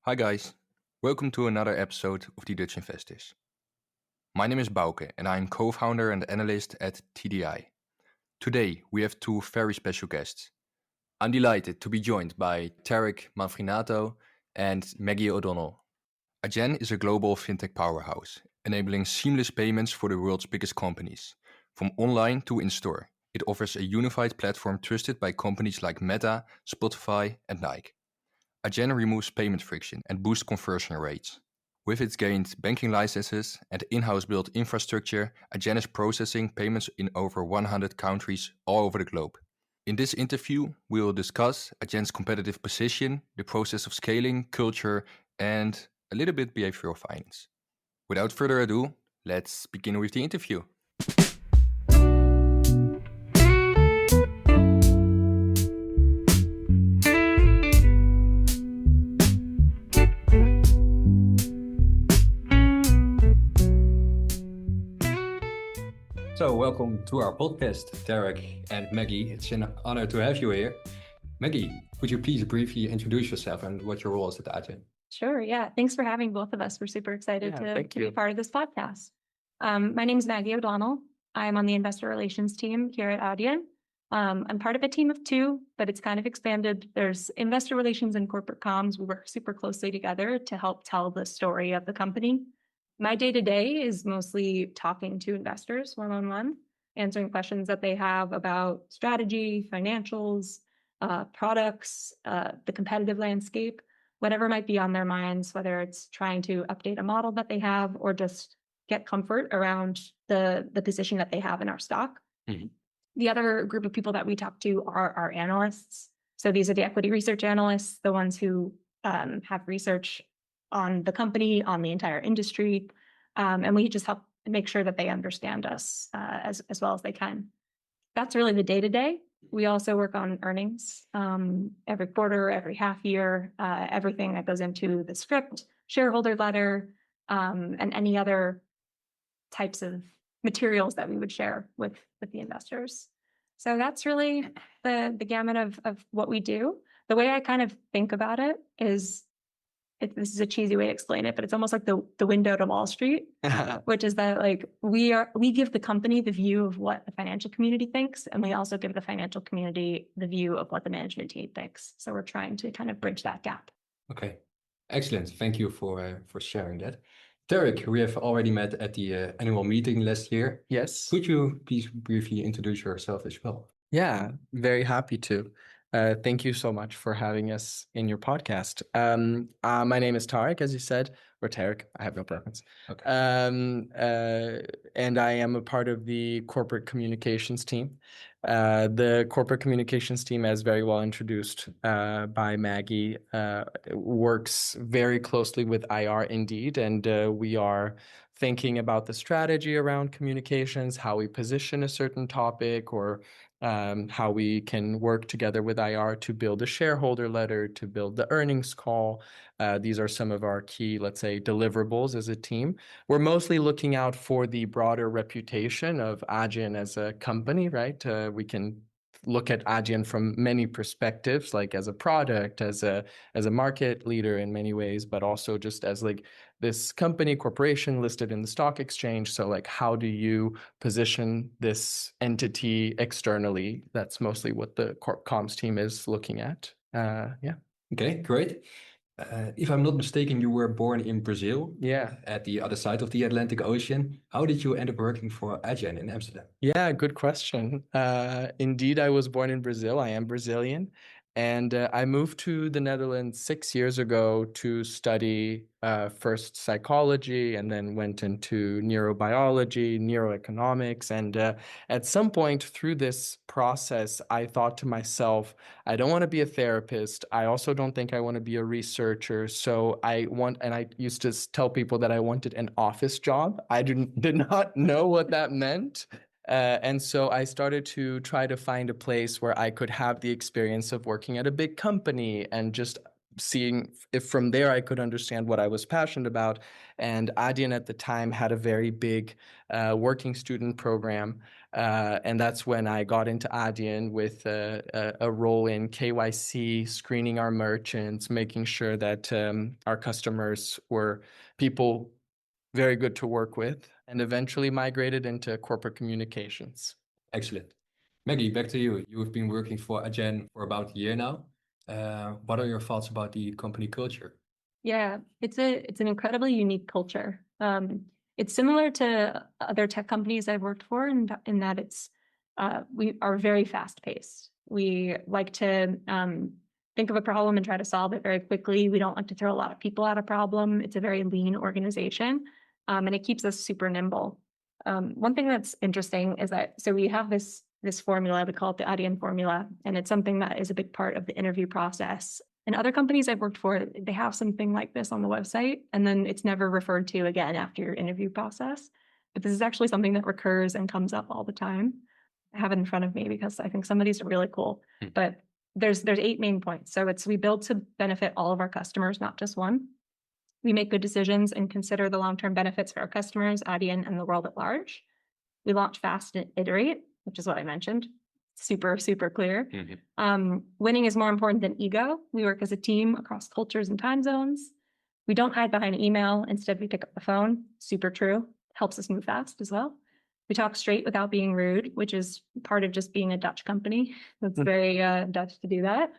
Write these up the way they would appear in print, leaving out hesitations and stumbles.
Hi guys, welcome to another episode of the Dutch Investors. My name is Bouke and I'm co-founder and analyst at TDI. Today we have two very special guests. I'm delighted to be joined by Tarik Manfrinato and Maggie O'Donnell. Adyen is a global fintech powerhouse, enabling seamless payments for the world's biggest companies, from online to in-store. It offers a unified platform trusted by companies like Meta, Spotify and Nike. Adyen removes payment friction and boosts conversion rates. With its gained banking licenses and in-house built infrastructure, Adyen is processing payments in over 100 countries all over the globe. In this interview, we will discuss Adyen's competitive position, the process of scaling, culture, and a little bit behavioral finance. Without further ado, let's begin with the interview. So welcome to our podcast, Tarik and Maggie. It's an honor to have you here. Maggie, would you please briefly introduce yourself and what your role is at Adyen? Sure, yeah. Thanks for having both of us. We're super excited to be part of this podcast. My name is Maggie O'Donnell. I'm on the investor relations team here at Adyen. I'm part of a team of two, but it's kind of expanded. There's investor relations and corporate comms. We work super closely together to help tell the story of the company. My day-to-day is mostly talking to investors one-on-one, answering questions that they have about strategy, financials, products, the competitive landscape, whatever might be on their minds, whether it's trying to update a model that they have or just get comfort around the position that they have in our stock. Mm-hmm. The other group of people that we talk to are our analysts. So these are the equity research analysts, the ones who have research on the company, on the entire industry. And we just help make sure that they understand us as well as they can. That's really the day-to-day. We also work on earnings every quarter, every half year, everything that goes into the script, shareholder letter, and any other types of materials that we would share with the investors. So that's really the gamut of what we do. The way I kind of think about it is, this is a cheesy way to explain it, but it's almost like the window to Wall Street, which is that like we give the company the view of what the financial community thinks, and we also give the financial community the view of what the management team thinks. So we're trying to kind of bridge that gap. Okay, excellent. Thank you for sharing that. Tarik, we have already met at the annual meeting last year. Yes. Could you please briefly introduce yourself as well? Yeah, very happy to. Thank you so much for having us in your podcast. My name is Tarik, as you said, or Tarik. I have no preference. Okay. And I am a part of the corporate communications team. The corporate communications team, as very well introduced by Maggie, works very closely with IR indeed, and we are thinking about the strategy around communications, how we position a certain topic, or how we can work together with IR to build a shareholder letter, to build the earnings call. These are some of our key, let's say, deliverables as a team. We're mostly looking out for the broader reputation of Adyen as a company, right? We can look at Adyen from many perspectives, like as a product, as a market leader in many ways, but also just as like this company, corporation listed in the stock exchange. So like, how do you position this entity externally? That's mostly what the corp comms team is looking at. Yeah. Okay, great. If I'm not mistaken, you were born in Brazil. Yeah. At the other side of the Atlantic Ocean. How did you end up working for Adyen in Amsterdam? Yeah, good question. Indeed, I was born in Brazil. I am Brazilian. And I moved to the Netherlands 6 years ago to study first psychology and then went into neurobiology, neuroeconomics. And at some point through this process, I thought to myself, I don't want to be a therapist. I also don't think I want to be a researcher. So I used to tell people that I wanted an office job. I did not know what that meant. And so I started to try to find a place where I could have the experience of working at a big company and just seeing if from there I could understand what I was passionate about. And Adyen at the time had a very big working student program. And that's when I got into Adyen with a role in KYC, screening our merchants, making sure that our customers were people very good to work with, and eventually migrated into corporate communications. Excellent. Maggie, back to you. You've been working for Adyen for about a year now. What are your thoughts about the company culture? Yeah, it's an incredibly unique culture. It's similar to other tech companies I've worked for in that it's we are very fast paced. We like to think of a problem and try to solve it very quickly. We don't like to throw a lot of people at a problem. It's a very lean organization, and it keeps us super nimble. One thing that's interesting is that so we have this formula, we call it the Adyen formula, and it's something that is a big part of the interview process. And other companies I've worked for, they have something like this on the website, and then it's never referred to again after your interview process. But this is actually something that recurs and comes up all the time. I have it in front of me because I think some of these are really cool. But there's 8 main points. So we build to benefit all of our customers, not just one. We make good decisions and consider the long-term benefits for our customers, Adyen, and the world at large. We launch fast and iterate, which is what I mentioned. Super, super clear. Winning is more important than ego. We work as a team across cultures and time zones. We don't hide behind email. Instead, we pick up the phone. Super true. Helps us move fast as well. We talk straight without being rude, which is part of just being a Dutch company. It's very Dutch to do that.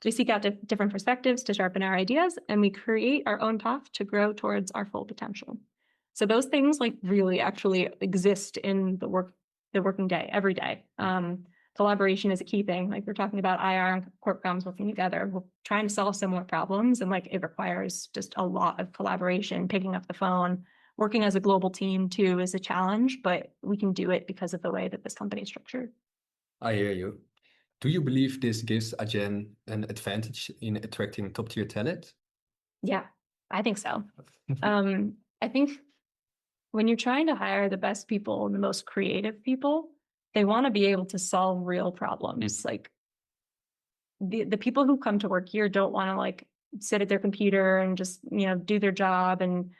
We seek out different perspectives to sharpen our ideas, and we create our own path to grow towards our full potential. So those things like really actually exist in the working day, every day. Collaboration is a key thing. Like we're talking about IR and corp comms working together. We're trying to solve similar problems, and like it requires just a lot of collaboration, picking up the phone. Working as a global team too is a challenge, but we can do it because of the way that this company is structured. I hear you. Do you believe this gives Adyen an advantage in attracting top-tier talent? Yeah, I think so. I think when you're trying to hire the best people and the most creative people, they want to be able to solve real problems. Like the people who come to work here don't want to like sit at their computer and just, do their job and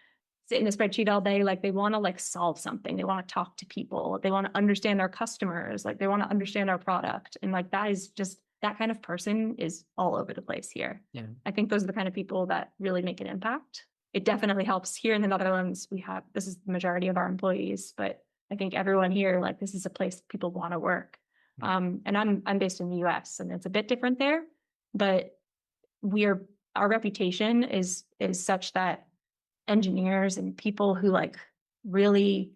sit in a spreadsheet all day. Like they want to like solve something. They want to talk to people. They want to understand their customers. Like they want to understand our product. And like that is just that kind of person is all over the place here. Yeah. I think those are the kind of people that really make an impact. It definitely helps here in the Netherlands. This is the majority of our employees, but I think everyone here, like this is a place people want to work. And I'm based in the US, and it's a bit different there, but our reputation is such that engineers and people who like really,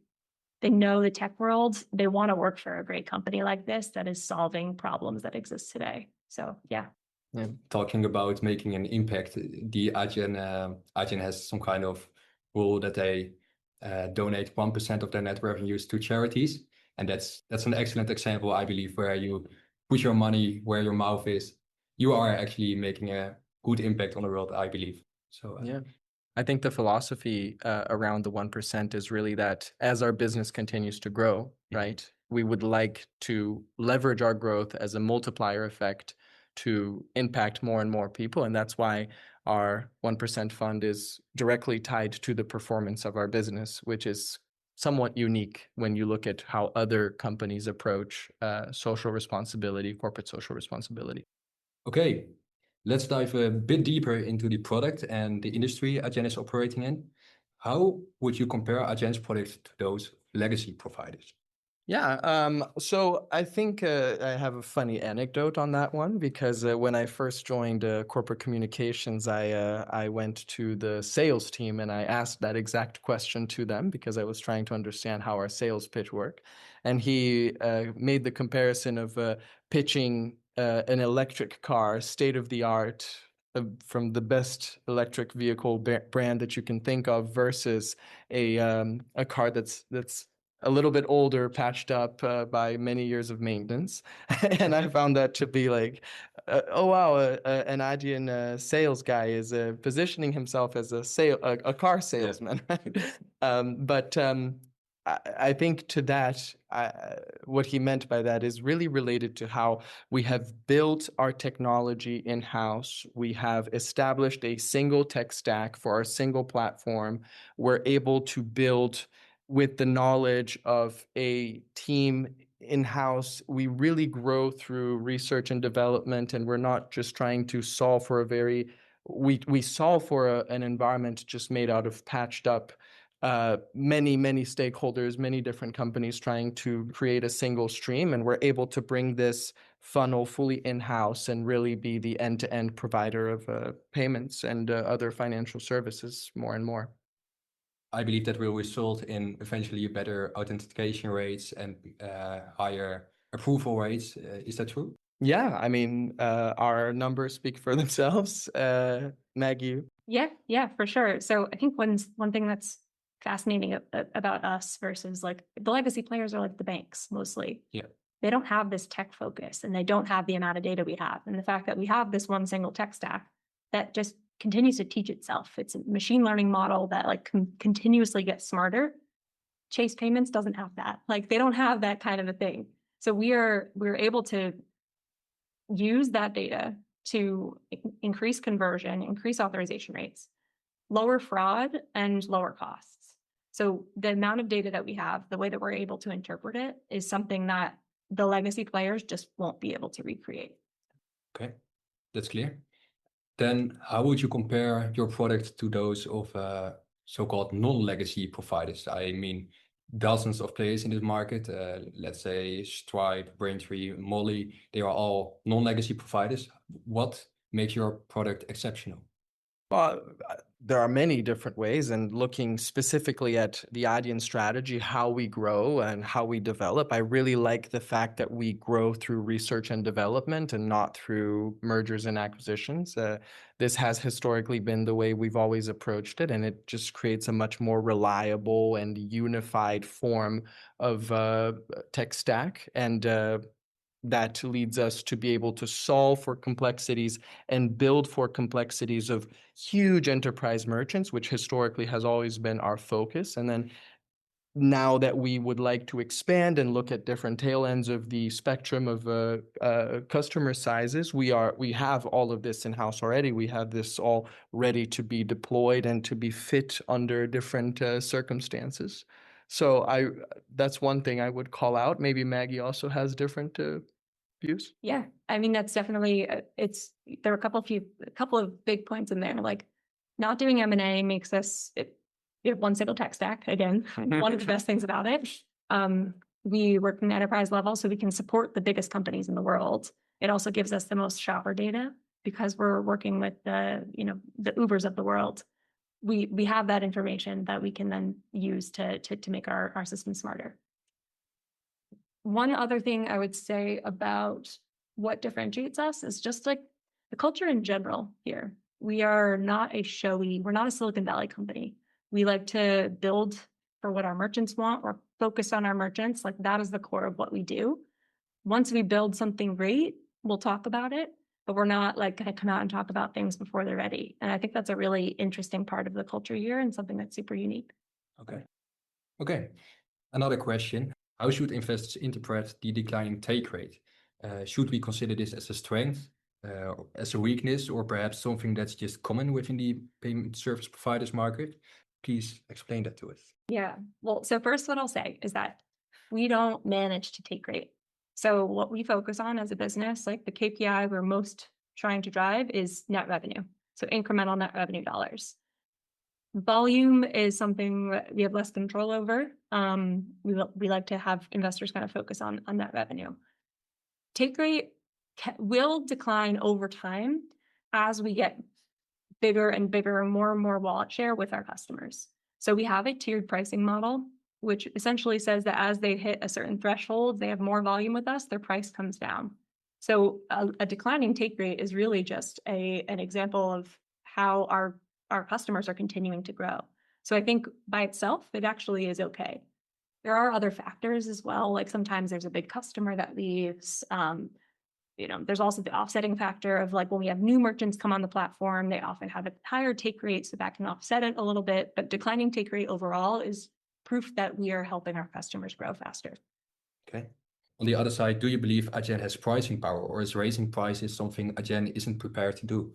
they know the tech world, they want to work for a great company like this that is solving problems that exist today. So yeah. Talking about making an impact, the Adyen has some kind of rule that they donate 1% of their net revenues to charities, and that's an excellent example, I believe, where you put your money where your mouth is. You are actually making a good impact on the world, I believe. So yeah. I think the philosophy around the 1% is really that as our business continues to grow, right, we would like to leverage our growth as a multiplier effect to impact more and more people. And that's why our 1% fund is directly tied to the performance of our business, which is somewhat unique when you look at how other companies approach social responsibility, corporate social responsibility. Okay. Let's dive a bit deeper into the product and the industry Adyen is operating in. How would you compare Adyen's product to those legacy providers? Yeah, so I think I have a funny anecdote on that one because when I first joined corporate communications, I went to the sales team and I asked that exact question to them because I was trying to understand how our sales pitch worked. And he made the comparison of pitching an electric car, state-of-the-art, from the best electric vehicle brand that you can think of versus a car that's a little bit older, patched up by many years of maintenance. And I found that to be like, oh, wow, an Adyen sales guy is positioning himself as a car salesman. Yeah. I think to that, what he meant by that is really related to how we have built our technology in-house. We have established a single tech stack for our single platform. We're able to build with the knowledge of a team in-house. We really grow through research and development, and we're not just trying to solve for we solve for an environment just made out of patched up many stakeholders, many different companies trying to create a single stream, and we're able to bring this funnel fully in-house and really be the end-to-end provider of payments and other financial services more and more. I believe that will result in eventually better authentication rates and higher approval rates. Is that true? Yeah, I mean, our numbers speak for themselves. Maggie? Yeah, for sure. So I think one thing that's fascinating about us versus like the legacy players are like the banks mostly. Yeah. They don't have this tech focus and they don't have the amount of data we have. And the fact that we have this one single tech stack that just continues to teach itself. It's a machine learning model that like continuously gets smarter. Chase Payments doesn't have that. Like they don't have that kind of a thing. So we're able to use that data to increase conversion, increase authorization rates, lower fraud, and lower costs. So the amount of data that we have, the way that we're able to interpret it is something that the legacy players just won't be able to recreate. Okay, that's clear. Then how would you compare your product to those of so-called non-legacy providers? I mean, dozens of players in this market, let's say Stripe, Braintree, Molly, they are all non-legacy providers. What makes your product exceptional? Well, there are many different ways, and looking specifically at the Adyen strategy, how we grow and how we develop, I really like the fact that we grow through research and development and not through mergers and acquisitions. This has historically been the way we've always approached it, and it just creates a much more reliable and unified form of tech stack. And that leads us to be able to solve for complexities and build for complexities of huge enterprise merchants, which historically has always been our focus. And then now that we would like to expand and look at different tail ends of the spectrum of customer sizes, we have all of this in-house already. We have this all ready to be deployed and to be fit under different circumstances. So that's one thing I would call out. Maybe Maggie also has different views. Yeah, I mean that's definitely there are a couple of big points in there. Like not doing M&A makes us we have one single tech stack again. One of the best things about it. We work in the enterprise level, so we can support the biggest companies in the world. It also gives us the most shopper data because we're working with the Ubers of the world. We have that information that we can then use to make our system smarter. One other thing I would say about what differentiates us is just like the culture in general here. We are not we're not a Silicon Valley company. We like to build for what our merchants want. We're focused on our merchants. Like that is the core of what we do. Once we build something great, we'll talk about it, but we're not like going to come out and talk about things before they're ready. And I think that's a really interesting part of the culture here and something that's super unique. Okay. Another question. How should investors interpret the declining take rate? Should we consider this as a strength, as a weakness, or perhaps something that's just common within the payment service providers market? Please explain that to us. Yeah, well, so first what I'll say is that we don't manage to take rate. So what we focus on as a business, like the KPI we're most trying to drive is net revenue. So incremental net revenue dollars. Volume is something that we have less control over. We like to have investors kind of focus on that revenue. Take rate will decline over time as we get bigger and bigger and more wallet share with our customers. So we have a tiered pricing model, which essentially says that as they hit a certain threshold, they have more volume with us, their price comes down. So a declining take rate is really just an example of how our customers are continuing to grow. So I think by itself, it actually is okay. There are other factors as well. Like sometimes there's a big customer that leaves. There's also the offsetting factor of like when we have new merchants come on the platform, they often have a higher take rate, so that can offset it a little bit. But declining take rate overall is proof that we are helping our customers grow faster. Okay. On the other side, do you believe Adyen has pricing power, or is raising prices something Adyen isn't prepared to do?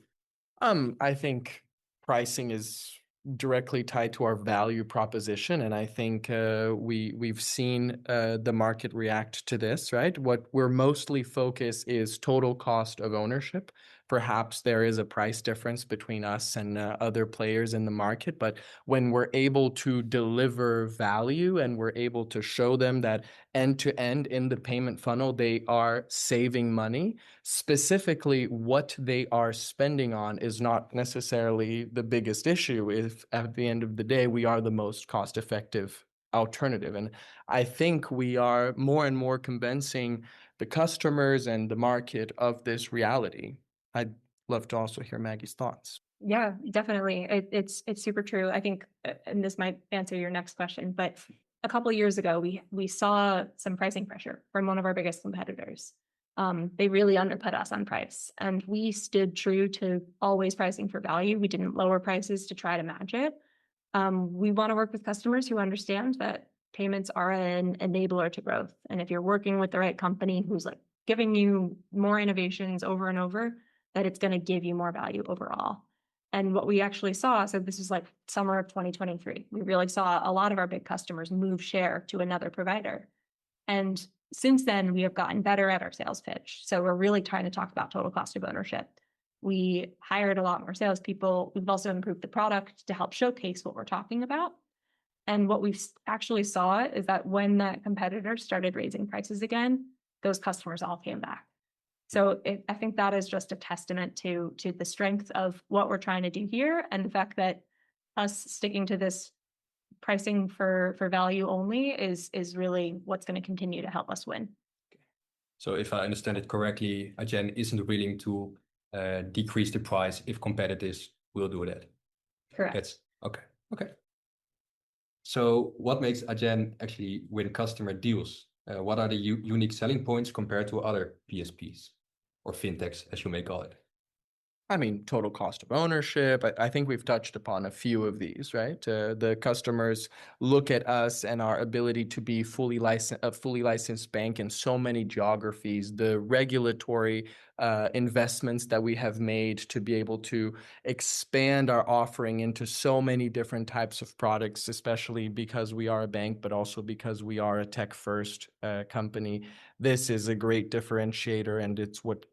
I think pricing is directly tied to our value proposition, and I think we've seen the market react to this, right? What we're mostly focused is total cost of ownership. Perhaps there is a price difference between us and other players in the market, but when we're able to deliver value and we're able to show them that end to end in the payment funnel, they are saving money. Specifically, what they are spending on is not necessarily the biggest issue if at the end of the day, we are the most cost-effective alternative. And I think we are more and more convincing the customers and the market of this reality. I'd love to also hear Maggie's thoughts. Yeah, definitely. It's super true. I think, and this might answer your next question, but a couple of years ago, we saw some pricing pressure from one of our biggest competitors. They really undercut us on price, and we stood true to always pricing for value. We didn't lower prices to try to match it. We want to work with customers who understand that payments are an enabler to growth. And if you're working with the right company who's like giving you more innovations over and over, that it's going to give you more value overall. And what we actually saw, so this is like summer of 2023, we really saw a lot of our big customers move share to another provider. And since then, we have gotten better at our sales pitch. So we're really trying to talk about total cost of ownership. We hired a lot more salespeople. We've also improved the product to help showcase what we're talking about. And what we've actually saw is that when that competitor started raising prices again, those customers all came back. So I think that is just a testament to the strength of what we're trying to do here, and the fact that us sticking to this pricing for value only is really what's going to continue to help us win. So if I understand it correctly, Adyen isn't willing to decrease the price if competitors will do that. Correct. That's okay. So what makes Adyen actually win customer deals? What are the unique selling points compared to other PSPs or fintechs, as you may call it? I mean, total cost of ownership. I think we've touched upon a few of these, right? The customers look at us and our ability to be a fully licensed bank in so many geographies, the regulatory investments that we have made to be able to expand our offering into so many different types of products, especially because we are a bank, but also because we are a tech-first company. This is a great differentiator, and it's what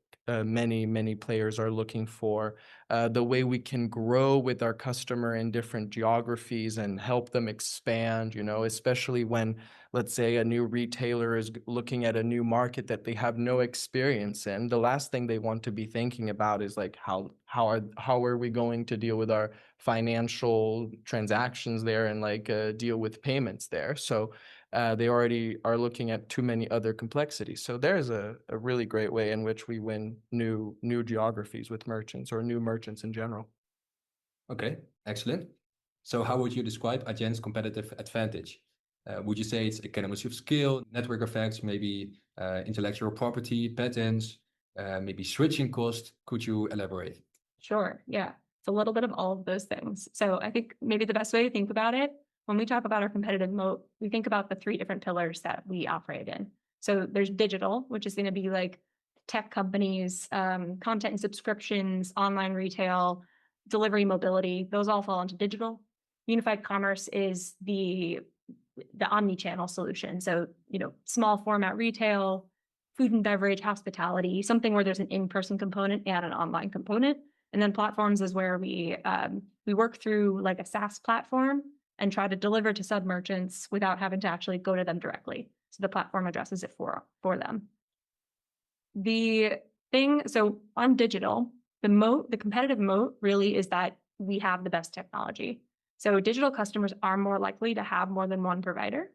many players are looking for. The way we can grow with our customer in different geographies and help them expand, especially when, let's say, a new retailer is looking at a new market that they have no experience in. The last thing they want to be thinking about is like, how are we going to deal with our financial transactions there and like deal with payments there? So they already are looking at too many other complexities. So there's a really great way in which we win new geographies with merchants, or new merchants in general. Okay, excellent. So how would you describe Adyen's competitive advantage? Would you say it's economies of scale, network effects, maybe intellectual property, patents, maybe switching cost? Could you elaborate? Sure, yeah. It's a little bit of all of those things. So I think maybe the best way to think about it, when we talk about our competitive moat, we think about the three different pillars that we operate in. So there's digital, which is going to be like tech companies, content and subscriptions, online retail, delivery, mobility. Those all fall into digital. Unified commerce is the omni-channel solution. So, small format retail, food and beverage, hospitality, something where there's an in-person component and an online component. And then platforms is where we work through like a SaaS platform and try to deliver to sub-merchants without having to actually go to them directly. So the platform addresses it for them. So on digital, the competitive moat really is that we have the best technology. So digital customers are more likely to have more than one provider.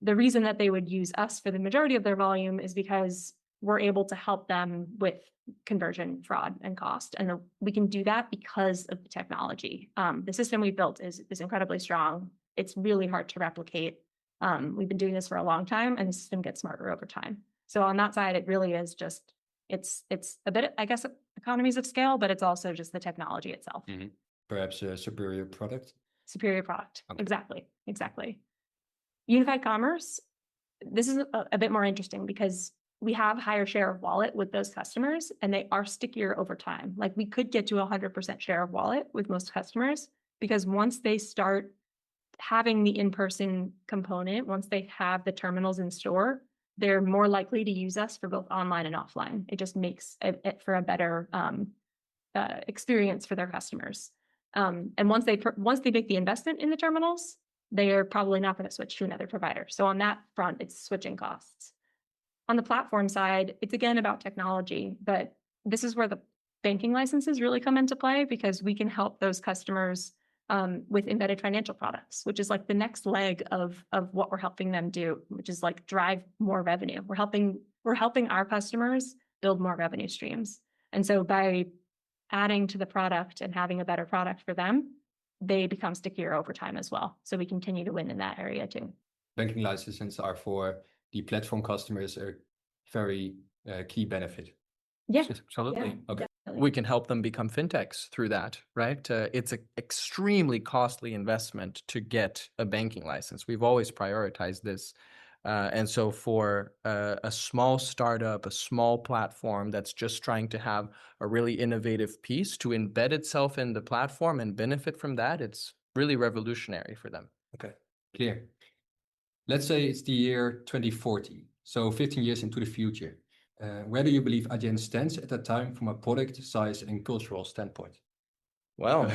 The reason that they would use us for the majority of their volume is because we're able to help them with conversion, fraud, and cost. And we can do that because of the technology. The system we built is incredibly strong. It's really hard to replicate. We've been doing this for a long time, and the system gets smarter over time. So on that side, it really is just, it's a bit, I guess, economies of scale, but it's also just the technology itself. Mm-hmm. Perhaps a superior product? Superior product, okay. Exactly. Unified commerce, this is a bit more interesting because we have higher share of wallet with those customers, and they are stickier over time. Like we could get to 100% share of wallet with most customers because once they start having the in-person component, once they have the terminals in store, they're more likely to use us for both online and offline. It just makes it for a better experience for their customers. And once they make the investment in the terminals, they are probably not going to switch to another provider. So on that front, it's switching costs. On the platform side, it's again about technology, but this is where the banking licenses really come into play, because we can help those customers with embedded financial products, which is like the next leg of what we're helping them do, which is like drive more revenue. We're helping our customers build more revenue streams. And so by adding to the product and having a better product for them, they become stickier over time as well. So we continue to win in that area too. Banking licenses are for the platform customers a very key benefit. Yeah, absolutely. Yeah, Okay. definitely. We can help them become fintechs through that, right? It's an extremely costly investment to get a banking license. We've always prioritized this. And so for a small startup, a small platform that's just trying to have a really innovative piece to embed itself in the platform and benefit from that, it's really revolutionary for them. Okay, clear. Let's say it's the year 2040, so 15 years into the future. Where do you believe Adyen stands at that time from a product size and cultural standpoint? Well,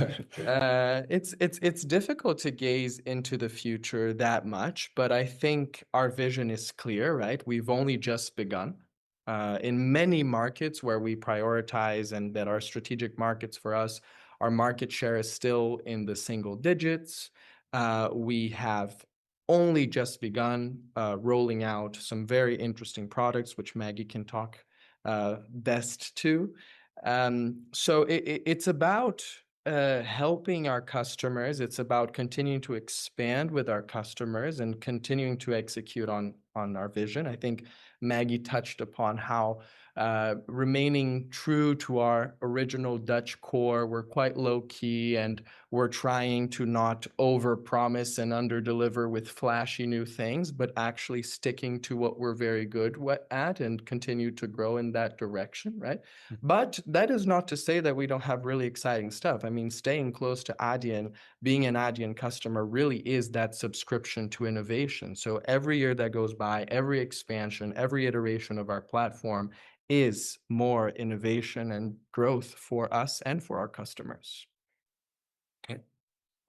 it's difficult to gaze into the future that much, but I think our vision is clear, right? We've only just begun. In many markets where we prioritize and that are strategic markets for us, our market share is still in the single digits. We have only just begun rolling out some very interesting products, which Maggie can talk best to. So it's about helping our customers. It's about continuing to expand with our customers and continuing to execute on our vision. I think Maggie touched upon how remaining true to our original Dutch core, we're quite low key and we're trying to not overpromise and underdeliver with flashy new things, but actually sticking to what we're very good at and continue to grow in that direction, right? But that is not to say that we don't have really exciting stuff. I mean, staying close to Adyen, being an Adyen customer really is that subscription to innovation. So every year that goes by, every expansion, every iteration of our platform is more innovation and growth for us and for our customers. Okay.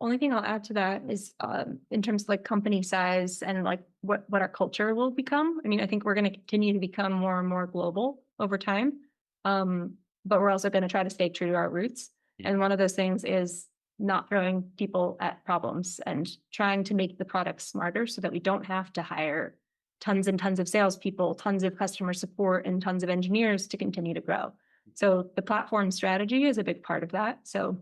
Only thing I'll add to that is in terms of like company size and like what our culture will become. I mean, I think we're going to continue to become more and more global over time. But we're also going to try to stay true to our roots. Yeah. And one of those things is not throwing people at problems and trying to make the product smarter so that we don't have to hire tons and tons of salespeople, tons of customer support, and tons of engineers to continue to grow. So the platform strategy is a big part of that. So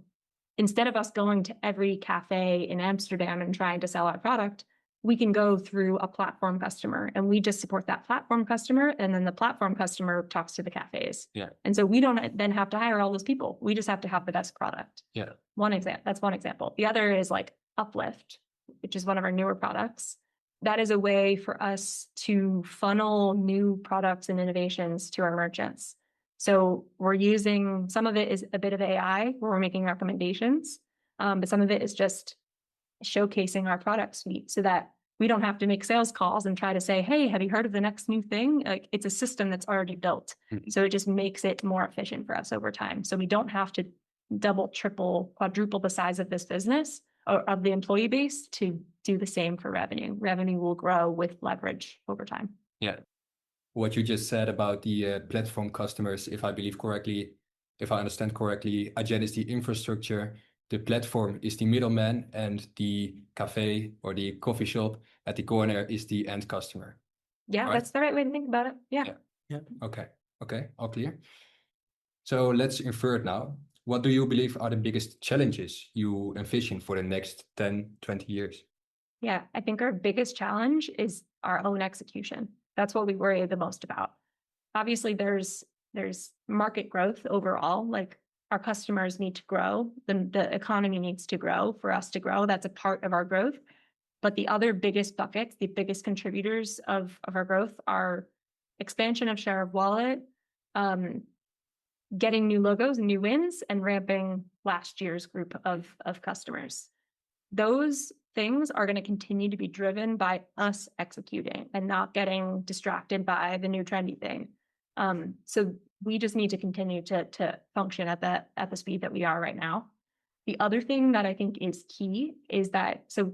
instead of us going to every cafe in Amsterdam and trying to sell our product, we can go through a platform customer and we just support that platform customer. And then the platform customer talks to the cafes. Yeah. And so we don't then have to hire all those people. We just have to have the best product. Yeah. That's one example. The other is like Uplift, which is one of our newer products. That is a way for us to funnel new products and innovations to our merchants. So we're using, some of it is a bit of AI where we're making recommendations, but some of it is just showcasing our product suite so that we don't have to make sales calls and try to say, hey, have you heard of the next new thing? Like, it's a system that's already built. Mm-hmm. So it just makes it more efficient for us over time. So we don't have to double, triple, quadruple the size of this business or of the employee base to do the same for revenue. Revenue will grow with leverage over time. Yeah. What you just said about the platform customers, if I understand correctly, Adyen is the infrastructure, the platform is the middleman, and the cafe or the coffee shop at the corner is the end customer. Yeah, right? That's the right way to think about it. Yeah. Okay, all clear. So let's infer it now. What do you believe are the biggest challenges you envision for the next 10, 20 years? Yeah, I think our biggest challenge is our own execution. That's what we worry the most about. Obviously, there's market growth overall. Like, our customers need to grow. The economy needs to grow for us to grow. That's a part of our growth. But the other biggest buckets, the biggest contributors of our growth are expansion of share of wallet, getting new logos and new wins and ramping last year's group of customers. Those things are going to continue to be driven by us executing and not getting distracted by the new trendy thing. So we just need to continue to function at the speed that we are right now. The other thing that I think is key is that, so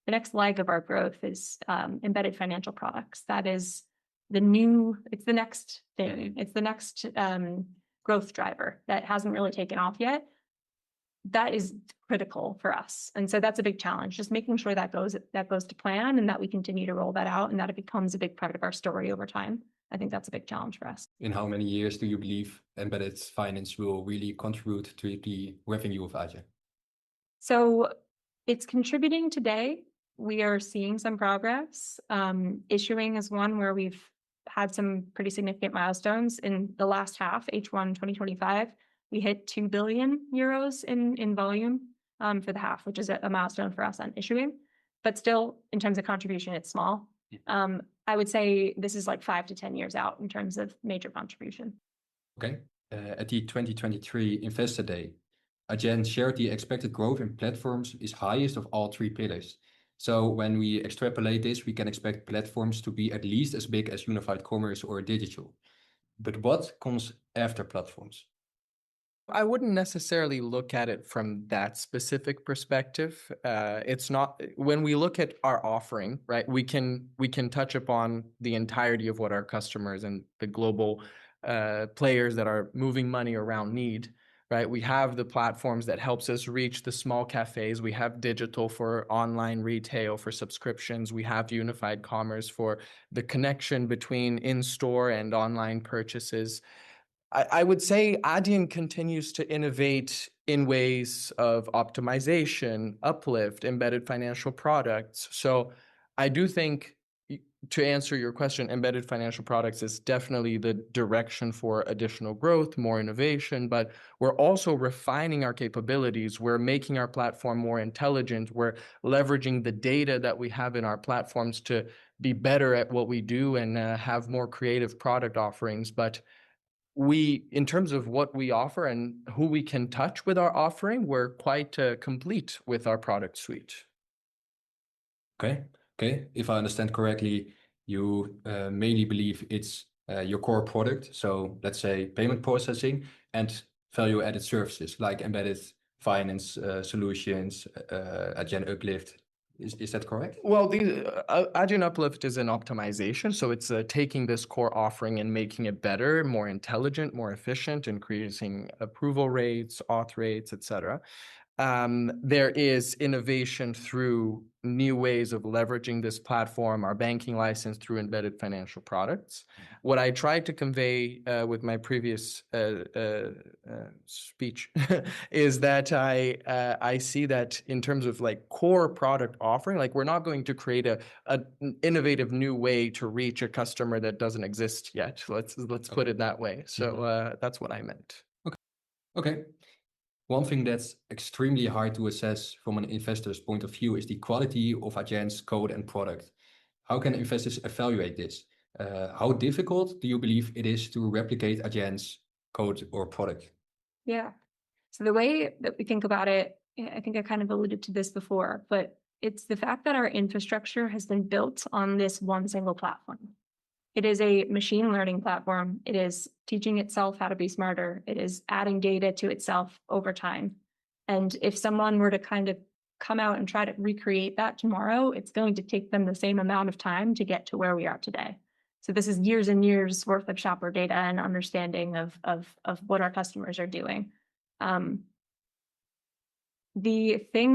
the next leg of our growth is embedded financial products. That is it's the next thing. It's the next growth driver that hasn't really taken off yet. That is critical for us. And so that's a big challenge, just making sure that goes to plan and that we continue to roll that out and that it becomes a big part of our story over time. I think that's a big challenge for us. In how many years do you believe embedded finance will really contribute to the revenue of Adyen? So it's contributing today. We are seeing some progress. Issuing is one where we've had some pretty significant milestones in the last half, H1 2025. We hit 2 billion euros in volume for the half, which is a milestone for us on issuing. But still, in terms of contribution, it's small. I would say this is like 5 to 10 years out in terms of major contribution. Okay. At the 2023 Investor Day, Adyen shared the expected growth in platforms is highest of all three pillars. So when we extrapolate this, we can expect platforms to be at least as big as unified commerce or digital. But what comes after platforms? I wouldn't necessarily look at it from that specific perspective. It's not, when we look at our offering, right, we can touch upon the entirety of what our customers and the global players that are moving money around need, right? We have the platforms that helps us reach the small cafes. We have digital for online retail, for subscriptions. We have unified commerce for the connection between in-store and online purchases. I would say Adyen continues to innovate in ways of optimization, uplift, embedded financial products. So I do think, to answer your question, embedded financial products is definitely the direction for additional growth, more innovation, but we're also refining our capabilities. We're making our platform more intelligent. We're leveraging the data that we have in our platforms to be better at what we do and have more creative product offerings. But in terms of what we offer and who we can touch with our offering, we're quite complete with our product suite. Okay. If I understand correctly, you mainly believe it's your core product. So let's say payment processing and value-added services like embedded finance solutions, Adyen Uplift. Is that correct? Well, Adyen Uplift is an optimization. So it's taking this core offering and making it better, more intelligent, more efficient, increasing approval rates, auth rates, etc. There is innovation through new ways of leveraging this platform, our banking license through embedded financial products. What I tried to convey with my previous speech is that I see that in terms of like core product offering, like we're not going to create an innovative new way to reach a customer that doesn't exist yet. Let's put it that way. So that's what I meant. Okay. One thing that's extremely hard to assess from an investor's point of view is the quality of Adyen's code and product. How can investors evaluate this? How difficult do you believe it is to replicate Adyen's code or product? Yeah. So the way that we think about it, I think I kind of alluded to this before, but it's the fact that our infrastructure has been built on this one single platform. It is a machine learning platform. It is teaching itself how to be smarter. It is adding data to itself over time. And if someone were to kind of come out and try to recreate that tomorrow, it's going to take them the same amount of time to get to where we are today. So this is years and years worth of shopper data and understanding of what our customers are doing. The thing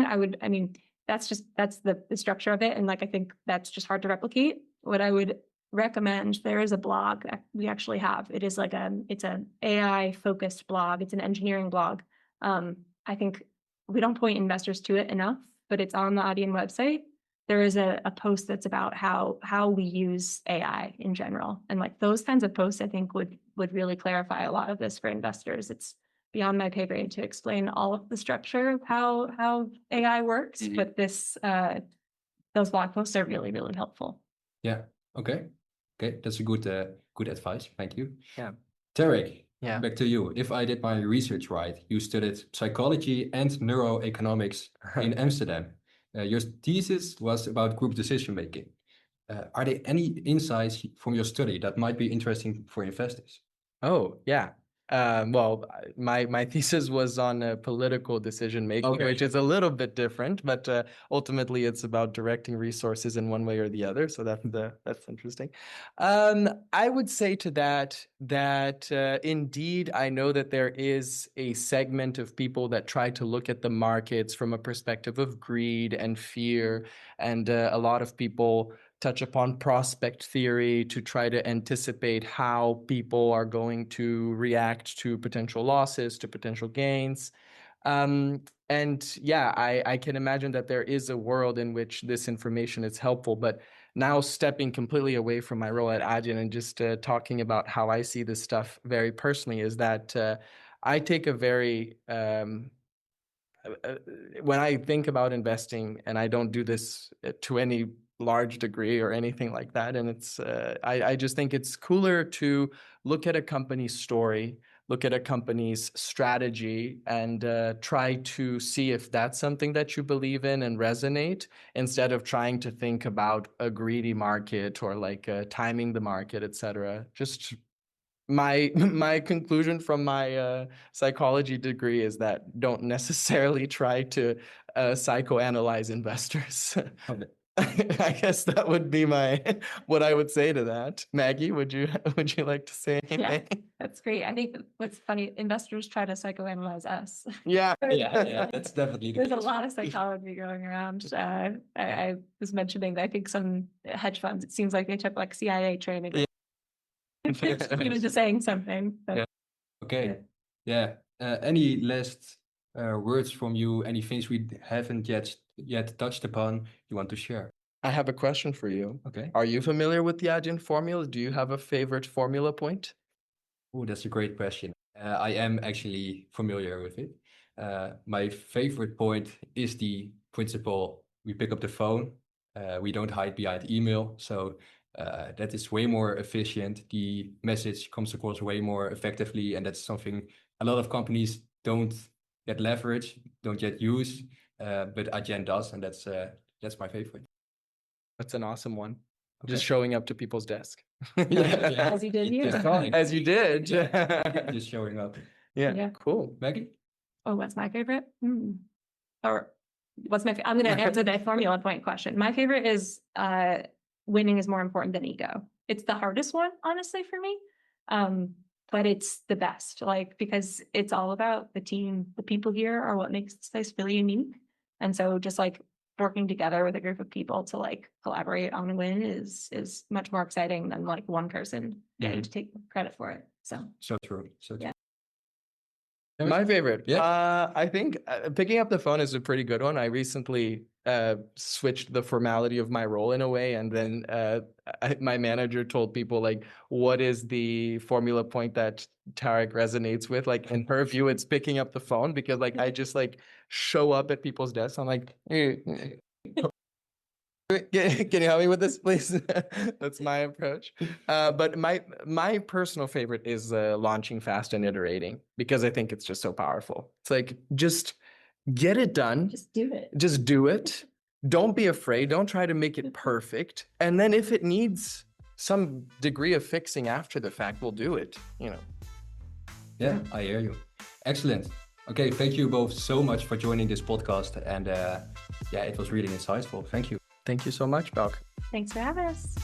that's the structure of it. And like, I think that's just hard to replicate. What I would recommend, there is a blog that we actually have. It is like it's an AI focused blog. It's an engineering blog. I think we don't point investors to it enough, but it's on the Adyen website. There is a post that's about how we use AI in general. And like those kinds of posts, I think would really clarify a lot of this for investors. It's beyond my pay grade to explain all of the structure of how AI works, but those blog posts are really, really helpful. Yeah. Okay, that's a good advice. Thank you. Yeah. Tarik, Yeah. Back to you. If I did my research right, you studied psychology and neuroeconomics in Amsterdam. Your thesis was about group decision making. Are there any insights from your study that might be interesting for investors? Oh, yeah. Well, my thesis was on political decision making, which is a little bit different, but ultimately it's about directing resources in one way or the other. So that's interesting. I would say to that indeed, I know that there is a segment of people that try to look at the markets from a perspective of greed and fear, and a lot of people touch upon prospect theory to try to anticipate how people are going to react to potential losses, to potential gains. And yeah, I can imagine that there is a world in which this information is helpful, but now stepping completely away from my role at Adyen and just talking about how I see this stuff very personally is that I take a very when I think about investing, and I don't do this to any large degree or anything like that, and it's I just think it's cooler to look at a company's story, look at a company's strategy, and try to see if that's something that you believe in and resonate, instead of trying to think about a greedy market or like timing the market, etc. Just my conclusion from my psychology degree is that don't necessarily try to psychoanalyze investors. I guess that would be what I would say to that. Maggie, would you like to say anything? Yeah, that's great. I think what's funny, investors try to psychoanalyze us. Yeah, that's definitely There's a lot of psychology going around. I was mentioning that I think some hedge funds, it seems like they took like CIA training. Yeah. Even just saying something. But, yeah. Okay. Yeah. Any last words from you? Any things we haven't yet touched upon you want to share? I have a question for you. Okay. Are you familiar with the Adyen formula? Do you have a favorite formula point? Oh, that's a great question. I am actually familiar with it. My favorite point is the principle: we pick up the phone, we don't hide behind email. So that is way more efficient. The message comes across way more effectively, and that's something a lot of companies don't yet leverage, don't yet use, but Adyen does, and that's my favorite. That's an awesome one. Okay. Just showing up to people's desk. yeah. As you did here. As you did. Just showing up. Yeah. Cool. Maggie? Oh, what's my favorite? Or what's my? I'm going to answer the formula point question. My favorite is winning is more important than ego. It's the hardest one, honestly, for me. But it's the best, like, because it's all about the team. The people here are what makes this place really unique. And so just like working together with a group of people to like collaborate on a win is much more exciting than like one person getting to take credit for it. So true. So true. Yeah. My favorite. Yeah. I think picking up the phone is a pretty good one. I recently switched the formality of my role in a way, and then my manager told people like, what is the formula point that Tarik resonates with? Like in her view, it's picking up the phone, because like I just like show up at people's desks. I'm like, hey, can you help me with this, please? That's my approach. But my personal favorite is launching fast and iterating, because I think it's just so powerful. It's like, just get it done. just do it. Just do it. Don't be afraid. Don't try to make it perfect. And then if it needs some degree of fixing after the fact, we'll do it, you know. Yeah, I hear you. Excellent. Okay, thank you both so much for joining this podcast. And yeah, it was really insightful. Thank you. Thank you so much, Bouke. Thanks for having us.